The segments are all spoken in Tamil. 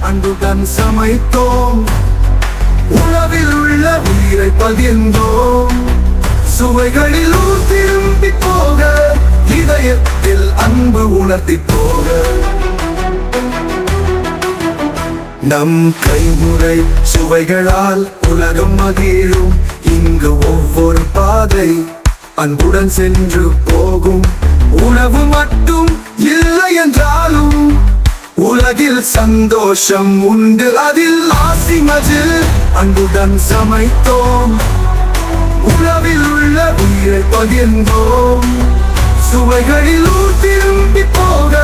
அன்புடன் சமைத்தோம், உணவில் உள்ள உயிரை பகிர்ந்தோம், சுவைகளில் திரும்பி போக, இதயத்தில் அன்பு உணர்த்தி போக. நம் கைமுறை சுவைகளால் உலகம் மகிழும், இங்கு ஒவ்வொரு பாதை அன்புடன் சென்று போகும். உணவு மட்டும் இல்லை என்றாலும் உலகில் சந்தோஷம் உண்டு, அதில் ஆசிமது. அன்புடன் சமைத்தோம், உணவில் உள்ள உயிரை பகிர்ந்தோம், சுவைகளில் திரும்பி போக,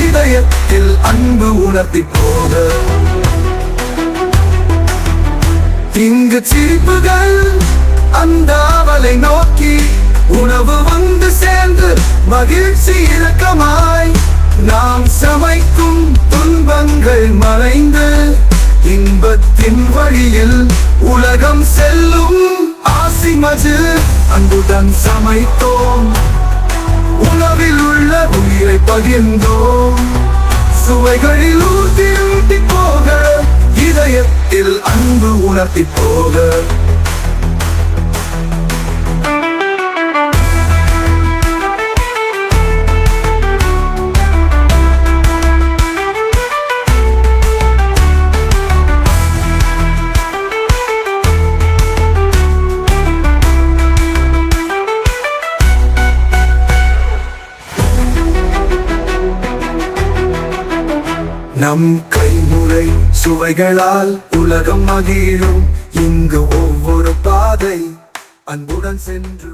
இதயத்தில் அன்பு உணர்த்தி போக. இங்கு சிரிப்புகள் அந்த அவளை நோக்கி, உணவு வந்து சேர்ந்து மகிழ்ச்சி இறக்கமாய், நாம் சமைக்கும் துன்பங்கள் மறைந்து இன்பத்தின் வழியில் உலகம் செல்லும். ஆசிமது அன்புடன் சமைத்தோம், உணவில் உள்ள உயிரை பகிர்ந்தோம், சுவைகளில் திரும்பி போக, இதயத்தில் அன்பு உணர்த்தி போக. நம் கைமுறை சுவைகளால் உலகம் மகிழும், இங்கு ஒவ்வொரு பாதை அன்புடன் சென்று